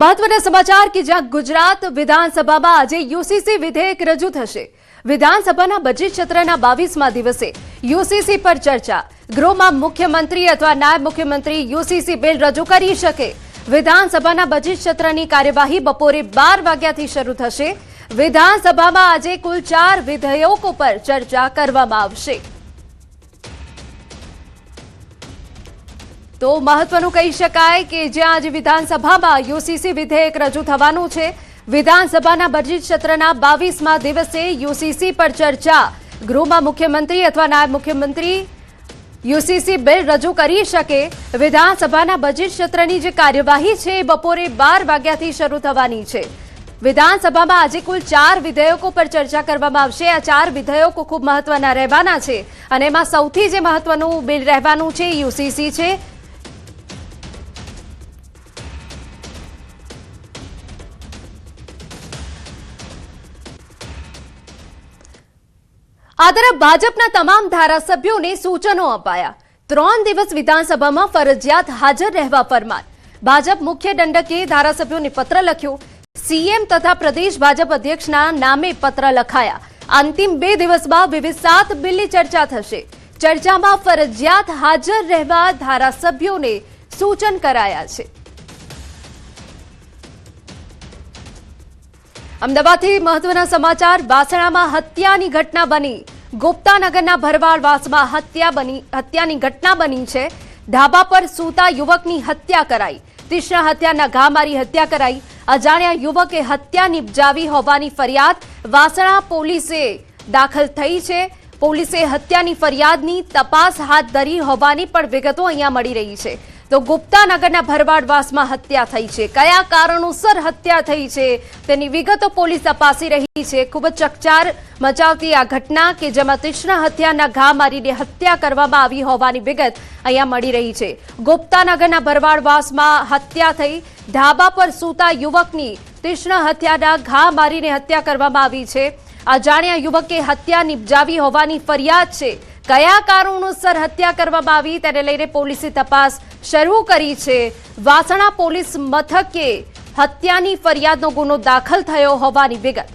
મહત્વના સમાચાર કે જ્યાં ગુજરાત વિધાનસભામાં આજે યુસીસી વિધેયક રજૂ થશે। વિધાનસભાના બજેટ સત્રના 22મા દિવસે યુસીસી પર ચર્ચા। ગૃહમાં મુખ્યમંત્રી અથવા નાયબ મુખ્યમંત્રી યુસીસી બિલ રજૂ કરી શકે। વિધાનસભાના બજેટ સત્રની કાર્યવાહી બપોરે 12 વાગ્યાથી શરૂ થશે। વિધાનસભામાં આજે કુલ 4 વિધેયકો પર ચર્ચા કરવામાં આવશે। તો મહત્વનું કહી શકાય કે જ્યાં આજે વિધાનસભામાં યુસીસી વિધેયક રજૂ થવાનું છે। વિધાનસભાના બજેટ સત્રના 22મા દિવસે યુસીસી પર ચર્ચા। ગૃહમાં મુખ્યમંત્રી અથવા નાયબ મુખ્યમંત્રી યુસીસી બિલ રજૂ કરી શકે। વિધાનસભાના બજેટ સત્રની જે કાર્યવાહી છે એ બપોરે 12 વાગ્યાથી શરૂ થવાની છે। વિધાનસભામાં આજે કુલ 4 વિધેયકો પર ચર્ચા કરવામાં આવશે। આ 4 વિધેયકો ખૂબ મહત્વના રહેવાના છે અને એમાં સૌથી જે મહત્વનું બિલ રહેવાનું છે યુસીસી છે। આ તરફ ભાજપના તમામ ધારાસભ્યોને સૂચનો અપાયા। 3 દિવસ વિધાનસભામાં ફરજિયાત હાજર રહેવા ફરમાન। ભાજપ મુખ્ય દંડકે ધારાસભ્યોને પત્ર લખ્યો। સીએમ તથા પ્રદેશ ભાજપ અધ્યક્ષના નામે પત્ર લખાયા। અંતિમ 2 દિવસમાં વિવિધ 7 બિલની ચર્ચા થશે। ચર્ચામાં ફરજિયાત હાજર રહેવા ધારાસભ્યોને સૂચન કરાયા છે। અમદાવાદથી મહત્વના સમાચાર। વાસણામાં હત્યાની ઘટના બની। ગુપ્તાનગરના ભરવાડવાસમાં હત્યાની ઘટના બની છે। ઢાબા પર સૂતા યુવકની હત્યા કરાઈ। તીક્ષ્ણ હત્યાના ઘા મારી હત્યા કરાઈ। અજાણ્યા યુવકે હત્યા નિપજાવી હોવાની ફરિયાદ વાસણા પોલીસે દાખલ થઈ છે। પોલીસે હત્યાની ફરિયાદની તપાસ હાથ ધરી હોવાની પણ વિગતો અહીંયા મળી રહી છે। તો ગુપ્તાનગરના ભરવાડવાસમાં હત્યા થઈ છે। કયા કારણોસર હત્યા થઈ છે તેની વિગતો પોલીસ તપાસી રહી છે। ખૂબ જ ચકચાર મચાવતી આ ઘટના કે જેમાં તીક્ષ્ણ હત્યાના ઘા મારીને હત્યા કરવામાં આવી હોવાની વિગત અહીંયા મળી રહી છે। ગુપ્તાનગરના ભરવાડવાસમાં હત્યા થઈ। ઢાબા પર સૂતા યુવકની તીક્ષ્ણ હત્યાના ઘા મારીને હત્યા કરવામાં આવી છે। અજાણ્યા યુવકે હત્યા નિપજાવી હોવાની ફરિયાદ છે। કયા કારણોસર હત્યા કરવામાં આવી તેને લઈને પોલીસે તપાસ શરૂ કરી છે। વાસણા પોલીસ મથકે હત્યાની ફરિયાદનો ગુનો દાખલ થયો હોવાની વિગત।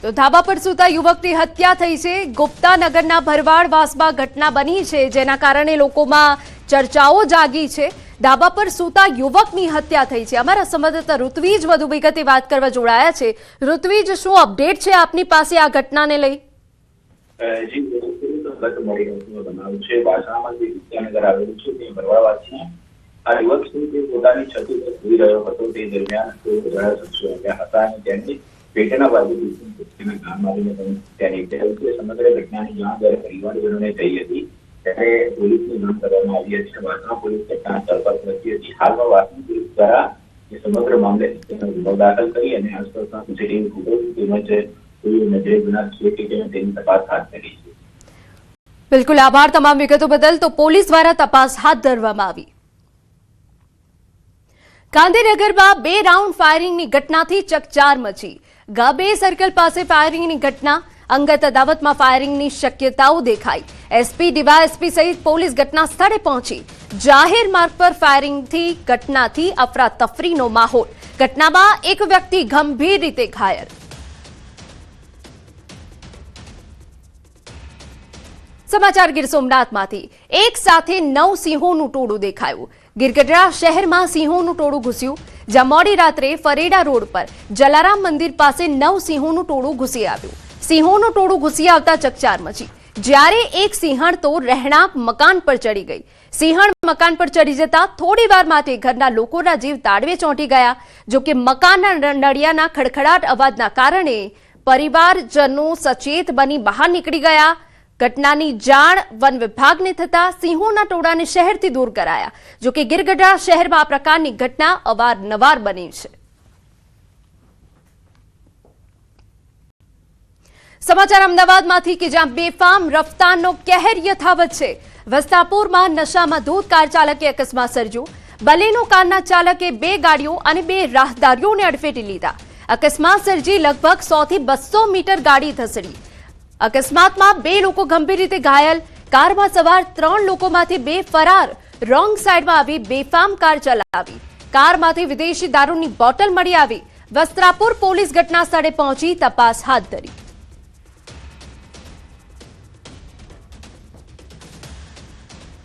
તો ધાબા પર સૂતા યુવકની હત્યા થઈ છે। ગુપ્તાનગરના ભરવાડવાસમાં ઘટના બની છે જેના કારણે લોકોમાં ચર્ચાઓ જાગી છે। ધાબા પર સૂતા યુવકની હત્યા થઈ છે। અમારા સંવાદદાતા ઋત્વિજ વધુ વિગતે વાત કરવા જોડાયા છે। ઋત્વિજ, શું અપડેટ છે આપની પાસે આ ઘટનાને લઈ? ગુપ્તાનગર આવેલું છે તે ભરવાડવાસમાં આ યુવક છે પોતાની છત પર સૂઈ રહ્યો હતો। તે દરમિયાન શખ્સો હતા અને તેમની પેટના બાજુથી ઘા મારીને હત્યા નિપજાવી છે। સમગ્ર ઘટનાની જાણ જ્યારે પરિવારજનોને થઈ હતી ત્યારે પોલીસની જાણ કરવામાં આવી હતી। વાસણા પોલીસ ઘટના સ્થળ પર પહોંચી હતી। હાલમાં વાસણા પોલીસ દ્વારા સમગ્ર મામલે ગુનો દાખલ કરી અને આસપાસના સીસીટીવી ફૂટેજ તેમજ નજરે ગુના છે કે કેમ તેની તપાસ હાથ ધરી છે। બિલકુલ, આભાર તમામ વિગતો બદલ। તો પોલીસ દ્વારા તપાસ હાથ ધરવામાં આવી। ગાંધીનગરમાં 2 રાઉન્ડ ફાયરિંગની ઘટનાથી ચકચાર મચી। ગાબે સર્કલ પાસે ફાયરિંગની ઘટના, અંગત અદાવતમાં ફાયરિંગની શક્યતાઓ દેખાઈ। એસપી, ડીવાયએસપી સહિત પોલીસ ઘટના સ્થળે પહોંચી। જાહેર માર્ગ પર ફાયરિંગથી ઘટનાથી અફરાતફરીનો માહોલ। ઘટનામાં એક વ્યક્તિ ગંભીર રીતે ઘાયલ। સમાચાર ગીર સોમનાથમાંથી। એક સાથે 9 સિંહોનું ટોળું દેખાયું। ગીરગઢડા શહેરમાં સિંહોનું ટોળું ઘૂસ્યું, જ્યાં મોડી રાત્રે ફરેડા રોડ પર જલારામ મંદિર પાસે 9 સિંહોનું ટોળું ઘૂસી આવ્યું। સિંહોનું ટોળું ઘૂસી આવતા ચકચાર મચી, જ્યારે એક સિંહણ તો રહેણાંક મકાન પર ચડી ગઈ। સિંહણ મકાન પર ચડી જતા થોડી વાર માટે ઘરના લોકોના જીવ તાળવે ચોંટી ગયા। જોકે મકાનના નળિયાના ખડખડાટ અવાજના કારણે પરિવારજનો સચેત બની બહાર નીકળી ગયા। ઘટનાની જાણ વન વિભાગને થતા સિંહોના ટોળાને શહેરથી દૂર કરાયા। જોકે ગીરગઢડા શહેરમાં આ પ્રકારની ઘટના અવારનવાર બની છે। સમાચાર અમદાવાદમાંથી કે જ્યાં બેફામ રફતારનો કહેર યથાવત છે। વસ્તાપુરમાં નશામાં ધૂત કાર ચાલકે અકસ્માત સર્જ્યો। બલેનો કારના ચાલકે 2 ગાડીઓ અને 2 રાહદારીઓને અડફેટે લીધા। અકસ્માત સર્જી લગભગ 100 થી 200 મીટર ગાડી ધસડી। અકસ્માતમાં 2 લોકો ગંભીર રીતે ઘાયલ। કારમાં સવાર 3 લોકોમાંથી 2 ફરાર, રોંગ સાઈડમાં આવી બેફામ કાર ચલાવી, કારમાંથી વિદેશી દારૂની બોટલ મળી આવી. વસ્ત્રાપુર પોલીસ ઘટના સ્થળે પહોંચી તપાસ હાથ ધરી.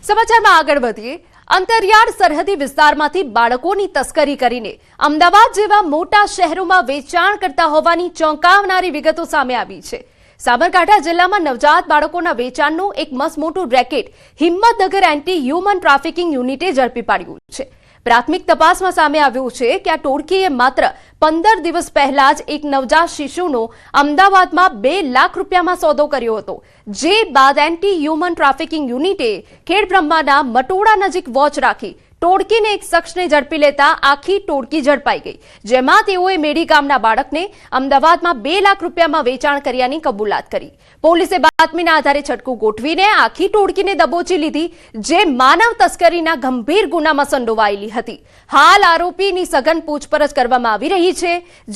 સમાચારમાં આગળ વધીએ. અંતરિયાળ સરહદી વિસ્તારમાંથી બાળકોની તસ્કરી કરીને અમદાવાદ જેવા મોટા શહેરોમાં વેચાણ કરતા હોવાની ચોંકાવનારી વિગતો સામે આવી છે. સાબરકાંઠા જિલ્લામાં નવજાત બાળકોના વેચાણનું એક મસમોટું racket Himmatnagar anti human trafficking યુનિટે ઝડપી પાડ્યું છે. પ્રાથમિક તપાસમાં સામે આવ્યું છે કે આ ટોળકીએ માત્ર 15 દિવસ પહેલા જ એક નવજાત શિશુનો અમદાવાદમાં 2 લાખ રૂપિયામાં સોદો કર્યો હતો. જે બાદ એન્ટી હ્યુમન ટ્રાફિકિંગ યુનિટે ખેડબ્રહ્માના મટોડા નજીક વોચ રાખી ટોળકીને એક શખ્સને ઝડપી લેતા આખી ટોળકી ઝડપાઈ ગઈ, જેમાં તેઓએ મેડી ગામના બાળકને અમદાવાદમાં 2 લાખ રૂપિયામાં વેચાણ કર્યાની કબૂલાત કરી. પોલીસે બાતમીના આધારે છટકું ગોઠવીને આખી ટોળકીને દબોચી લીધી, જે માનવ તસ્કરીના ગંભીર ગુનામાં સંડોવાયેલી હતી. હાલ આરોપીની સઘન પૂછપરછ કરવામાં આવી રહી છે,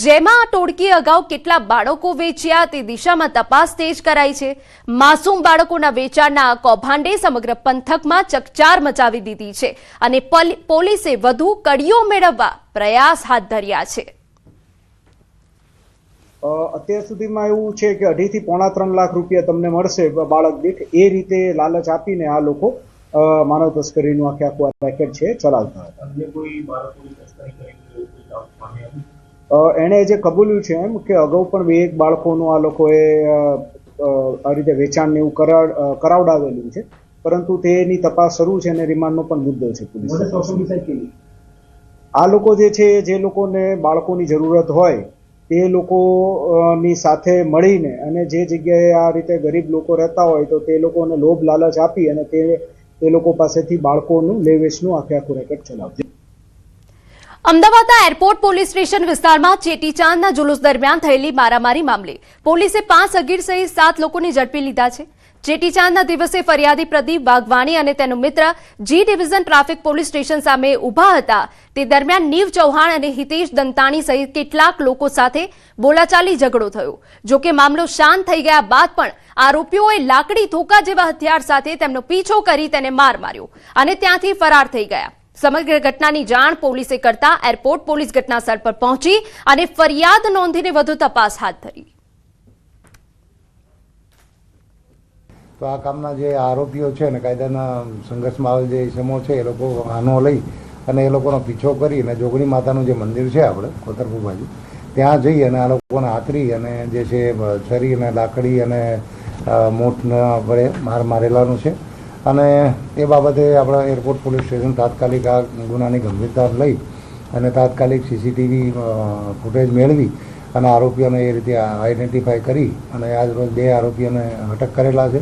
જેમાં આ ટોળકીએ અગાઉ કેટલા બાળકો વેચ્યા તે દિશામાં તપાસ તેજ કરાઈ છે. માસૂમ બાળકોના વેચાણના આ કૌભાંડે સમગ્ર પંથકમાં ચકચાર મચાવી દીધી છે અને પોલીસે વધુ કડીઓ મેળવવા પ્રયાસ હાથ ધર્યા છે. અત્યાર સુધીમાં એવું છે કે 2.5 થી 3 લાખ રૂપિયા તમને મળશે બાળક દીઠ, એ રીતે લાલચ આપીને આ લોકો માનવ તસ્કરીનું આખું રેકેટ છે ચલાવતા હતા. એણે જે કબૂલ્યું છે એમ કે અગાઉ પણ 2 બાળકોનું આ લોકોએ આ રીતે વેચાણ એવું કરાવડાવેલું છે, પરંતુ તેની તપાસ શરૂ છે અને રિમાન્ડનો પણ મુદ્દો છે પોલીસ. આ લોકો જે છે જે લોકોને બાળકોની જરૂરત હોય તે લોકોની સાથે મળીને અને જે જગ્યાએ આ રીતે ગરીબ લોકો રહેતા હોય તો તે લોકોને લોભ લાલચ આપી અને તે લોકો પાસેથી બાળકોનું લે વેચનું આખું રેકેટ ચલાવશે. અમદાવાદના એરપોર્ટ પોલીસ સ્ટેશન વિસ્તારમાં ચેટીચાંદના જુલુસ દરમિયાન થયેલી મારામારી મામલે પોલીસે 5 અગીર સહિત 7 લોકોને ઝડપી લીધા છે. ચેટીચાંદના દિવસે ફરિયાદી પ્રદીપ વાઘવાણી અને તેનો મિત્ર જી ડિવિઝન ટ્રાફિક પોલીસ સ્ટેશન સામે ઉભા હતા. તે દરમિયાન નીવ ચૌહાણ અને હિતેશ દંતાણી સહિત કેટલાક લોકો સાથે બોલાચાલી ઝઘડો થયો. જોકે મામલો શાંત થઈ ગયા બાદ પણ આરોપીઓએ લાકડી ધોકા જેવા હથિયાર સાથે તેમનો પીછો કરી તેને માર માર્યો અને ત્યાંથી ફરાર થઈ ગયા. સમગ્ર ઘટનાની જાણ પોલીસે કરતા એરપોર્ટ પોલીસ ઘટનાસ્થળ પર પહોંચી અને ફરિયાદ નોંધીને વધુ તપાસ હાથ ધરી. તો આ કામના જે આરોપીઓ છે ને કાયદાના સંઘર્ષમાં આવેલ જે ઇસમો છે એ લોકો વાહનો લઈ અને એ લોકોનો પીછો કરી અને જોગણી માતાનું જે મંદિર છે આપણે કોતરપુર બાજુ ત્યાં જઈ અને આ લોકોને આતરી અને જે છે છરી અને લાકડી અને મોઠના વડે માર મારેલાનું છે. અને એ બાબતે આપણા એરપોર્ટ પોલીસ સ્ટેશન તાત્કાલિક આ ગુનાની ગંભીરતા લઈ અને તાત્કાલિક સીસીટીવી ફૂટેજ મેળવી અને આરોપીઓને એ રીતે આઈડેન્ટિફાઈ કરી અને આજ રોજ 2 આરોપીઓને અટક કરેલા છે.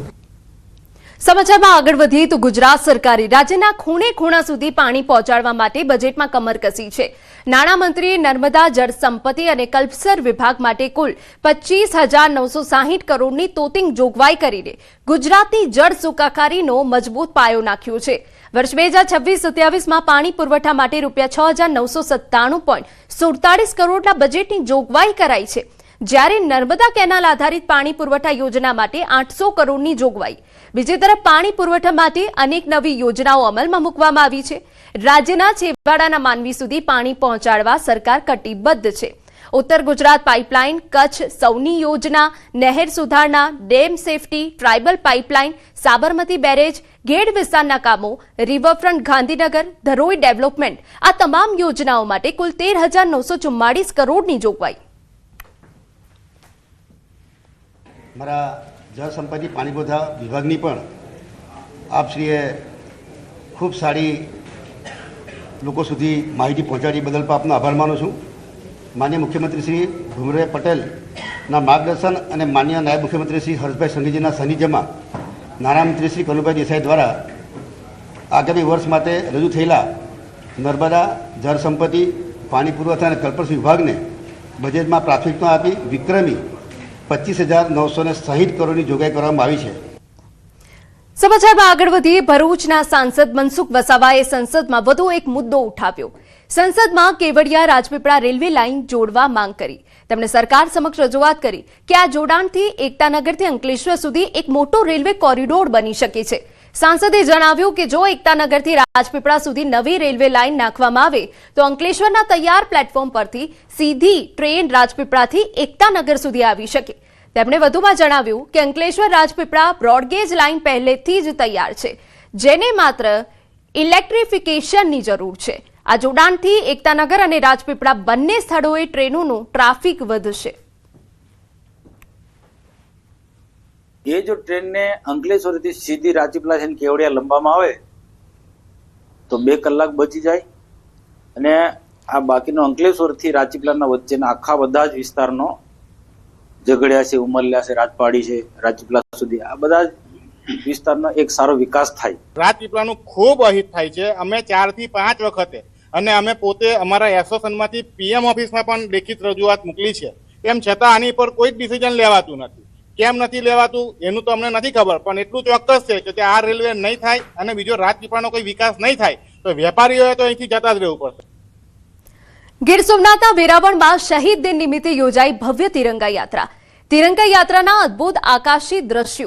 સમાચારમાં આગળ વધીએ તો ગુજરાત સરકારે રાજ્યના ખૂણે ખૂણા સુધી પાણી પહોંચાડવા માટે બજેટમાં કમર કસી છે. નાણામંત્રીએ નર્મદા જળ સંપત્તિ અને કલ્પસર વિભાગ માટે કુલ 25,960 કરોડની તોતિંગ જોગવાઈ કરીને ગુજરાતની જળ સુખાકારીનો મજબૂત પાયો નાખ્યો છે. વર્ષ 2026-27માં પાણી પુરવઠા માટે રૂપિયા 6,997.47 કરોડના બજેટની જોગવાઈ કરાઈ છે, જ્યારે નર્મદા કેનાલ આધારિત પાણી પુરવઠા યોજના માટે 800 કરોડની જોગવાઈ. બીજી તરફ પાણી પુરવઠા માટે અનેક નવી યોજનાઓ અમલમાં મૂકવામાં આવી છે. રાજ્યના છેવાડાના માનવી સુધી પાણી પહોંચાડવા સરકાર કટિબદ્ધ છે. ઉત્તર ગુજરાત પાઇપલાઇન, કચ્છ સૌની યોજના, નહેર સુધારણા, dam safety, tribal pipeline, Sabarmati barrage, ગેડ વિસ્તારના કામો, રિવરફ્રન્ટ ગાંધીનગર, ધરોઈ ડેવલપમેન્ટ, આ તમામ યોજનાઓ માટે કુલ 13,944 કરોડની જોગવાઈ. મારા જળ સંપત્તિ પાણી પુરવઠા વિભાગની પણ આપશ્રીએ ખૂબ સારી લોકો સુધી માહિતી પહોંચાડી બદલ પણ આપનો આભાર માનું છું. માનનીય મુખ્યમંત્રી શ્રી ભૂપેન્દ્રભાઈ પટેલના માર્ગદર્શન અને માનનીય નાયબ મુખ્યમંત્રી શ્રી હર્ષભાઈ સંઘવીજીના સાનિધ્યમાં નાણામંત્રી શ્રી કનુભાઈ દેસાઈ દ્વારા આગામી વર્ષ માટે રજૂ થયેલા નર્મદા જળ સંપત્તિ પાણી પુરવઠા અને કલ્પસર વિભાગને બજેટમાં પ્રાથમિકતા આપી વિક્રમી 25,960 કરોડની જોગવાઈ કરવામાં આવી છે. સમાચારમાં આગળ વધીએ. ભરૂચના સાંસદ મનસુખ વસાવાએ સંસદમાં વધુ એક મુદ્દો ઉઠાવ્યો. સંસદમાં કેવડિયા રાજપીપળા રેલવે લાઇન જોડવા માંગ કરી. તેમણે સરકાર સમક્ષ રજૂઆત કરી કે આ જોડાણથી એકતાનગરથી અંકલેશ્વર સુધી એક મોટો રેલવે કોરિડોર બની શકે છે. સાંસદે જણાવ્યું કે જો એકતાનગરથી રાજપીપળા સુધી નવી રેલવે લાઇન નાખવામાં આવે તો અંકલેશ્વરના તૈયાર પ્લેટફોર્મ પરથી સીધી ટ્રેન રાજપીપળાથી એકતાનગર સુધી આવી શકે. તેમણે વધુમાં જણાવ્યું કે અંકલેશ્વર રાજપીપળા બ્રોડગેજ લાઇન પહેલેથી જ તૈયાર છે, જેને માત્ર ઇલેક્ટ્રિફિકેશનની જરૂર છે. આ જોડાણથી એકતાનગર અને રાજપીપળા બંને સ્થળોએ ટ્રેનોનું ટ્રાફિક વધશે. ये जो ट्रेन ने अंकलेश्वर थी सीधी राजपीपला से केवड़िया लंबाમાં આવે તો 2 કલાક બચી જાય અને આ બાકીનો અંકલેશ્વર થી રાજપીપલાના વચ્ચેના આખા બધા જ વિસ્તારનો ઝઘડિયા છે, ઉમરલ્યા છે, રાજપાડી છે, રાજપીપલા સુધી આ બધા વિસ્તારનો એક સારો વિકાસ થાય. રાજપીપળાનું ખૂબ અહિત થાય છે. અમે 4 થી 5 વખતે અને અમે પોતે અમારા એસોસિએશનમાંથી પીએમ ઓફિસમાં પણ લેખિત રજૂઆત મોકલી છે. તેમ છતાં આની પર કોઈ જ ડિસિઝન લેવાતું નથી. કેમ નથી લેવાતું એનું તો અમને નથી ખબર, પણ એટલું ચોક્કસ છે કે આ રેલવે નહીં થાય અને બીજો રાજપીપળાનો કોઈ વિકાસ નહીં થાય તો વેપારીઓએ તો અહીંથી જતા જ રહેવું પડશે. ગીર સોમનાથના વેરાવળમાં શહીદ દિન નિમિત્તે યોજાઈ ભવ્ય તિરંગા યાત્રા. તિરંગા યાત્રાના અદભુત આકાશી દ્રશ્યો